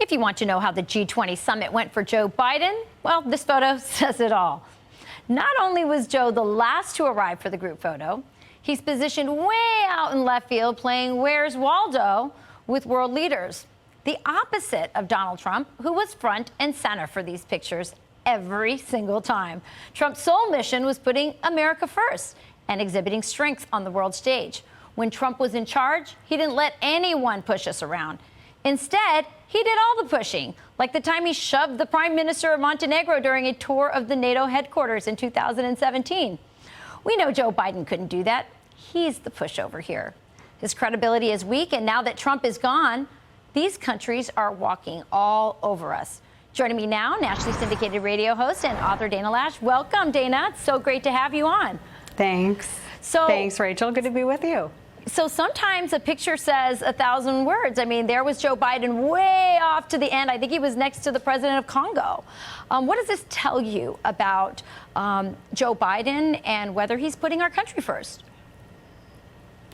If you want to know how the G20 summit went for Joe Biden, well, this photo says it all. Not only was Joe the last to arrive for the group photo, he's positioned way out in left field playing Where's Waldo with world leaders. The opposite of Donald Trump, who was front and center for these pictures every single time. Trump's sole mission was putting America first and exhibiting strength on the world stage. When Trump was in charge, he didn't let anyone push us around. Instead, he did all the pushing, like the time he shoved the Prime Minister of Montenegro during a tour of the NATO headquarters in 2017. We know Joe Biden couldn't do that. He's the pushover here. His credibility is weak, and now that Trump is gone, these countries are walking all over us. Joining me now, nationally syndicated radio host and author Dana Loesch. Welcome, Dana. It's so great to have you on. Thanks. Thanks, Rachel. Good to be with you. So sometimes a picture says 1,000 words. I mean, there was Joe Biden way off to the end. I think he was next to the president of Congo. What does this tell you about Joe Biden and whether he's putting our country first?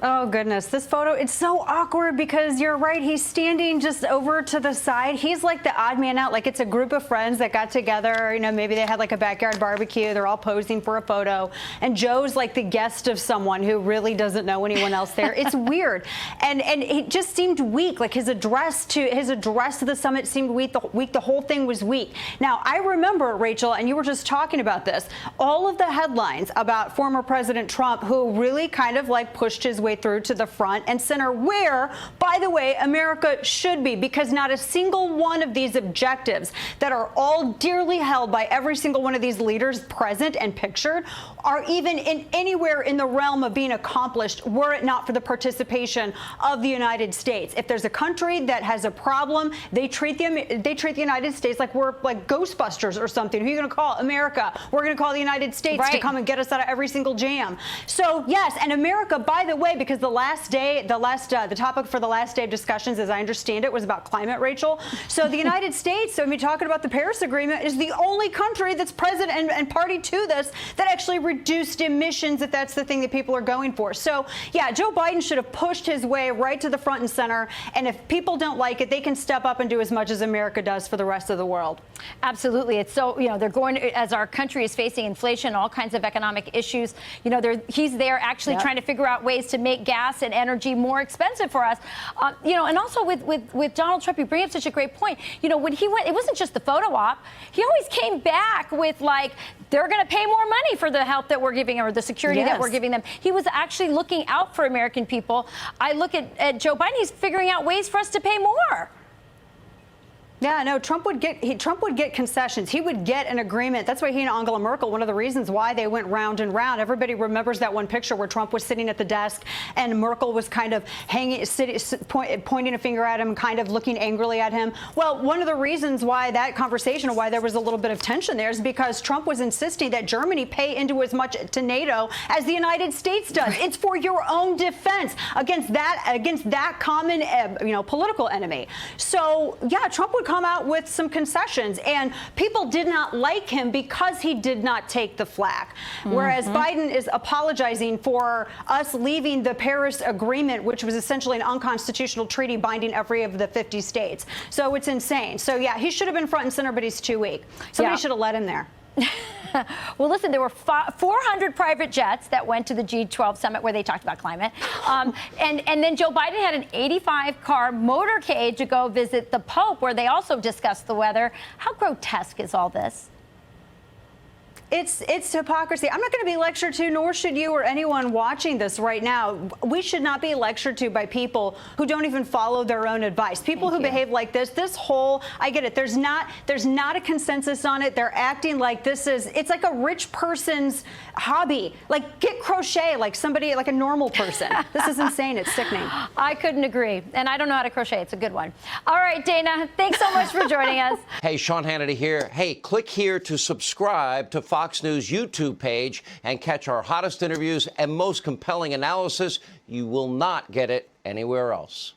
Oh, goodness. This photo, it's so awkward because you're right. He's standing just over to the side. He's like the odd man out. Like it's a group of friends that got together. You know, maybe they had like a backyard barbecue. They're all posing for a photo. And Joe's like the guest of someone who really doesn't know anyone else there. It's weird. And it just seemed weak. Like his address to the summit seemed weak. The whole thing was weak. Now, I remember, Rachel, and you were just talking about this, all of the headlines about former President Trump, who really kind of like pushed his way through to the front and center, where, by the way, America should be, because not a single one of these objectives that are all dearly held by every single one of these leaders present and pictured are even in anywhere in the realm of being accomplished were it not for the participation of the United States. If there's a country that has a problem, they treat the United States like we're like Ghostbusters or something. Who are you going to call? America. We're going to call the United States to come and get us out of every single jam. So yes, and America, by the way, because the topic for the last day of discussions, as I understand it, was about climate, Rachel. So the United States, I mean, talking about the Paris Agreement, is the only country that's present and party to this that actually reduced emissions, if that's the thing that people are going for. So yeah, Joe Biden should have pushed his way right to the front and center. And if people don't like it, they can step up and do as much as America does for the rest of the world. Absolutely. It's so, you know, they're going to, as our country is facing inflation, all kinds of economic issues, you know, he's there actually trying to figure out ways to make gas and energy more expensive for us. You know, and also with Donald Trump, you bring up such a great point. You know, when he went, it wasn't just the photo op. He always came back with like, they're going to pay more money for the help that we're giving or the security that we're giving them. He was actually looking out for American people. I look at Joe Biden, he's figuring out ways for us to pay more. Yeah, no, Trump would get concessions. He would get an agreement. That's why he and Angela Merkel, one of the reasons why they went round and round. Everybody remembers that one picture where Trump was sitting at the desk and Merkel was kind of pointing a finger at him, kind of looking angrily at him. Well, one of the reasons why that conversation, or why there was a little bit of tension there, is because Trump was insisting that Germany pay into as much to NATO as the United States does. It's for your own defense against that common, you know, political enemy. So yeah, Trump would come out with some concessions, and people did not like him because he did not take the flak. Whereas Biden is apologizing for us leaving the Paris Agreement, which was essentially an unconstitutional treaty binding every of the 50 states. So it's insane. So yeah, he should have been front and center, but he's too weak. Somebody should have let him there. Well, listen, there were 400 private jets that went to the G12 summit where they talked about climate. And then Joe Biden had an 85-car motorcade to go visit the Pope, where they also discussed the weather. How grotesque is all this? It's hypocrisy. I'm not going to be lectured to, nor should you or anyone watching this right now. We should not be lectured to by people who don't even follow their own advice. People who behave like this whole, I get it. There's not a consensus on it. They're acting like it's like a rich person's hobby. Like get crochet like somebody, like a normal person. This is insane. It's sickening. I couldn't agree. And I don't know how to crochet. It's a good one. All right, Dana, thanks so much for joining us. Hey, Sean Hannity here. Hey, click here to subscribe to Fox News YouTube page and catch our hottest interviews and most compelling analysis. You will not get it anywhere else.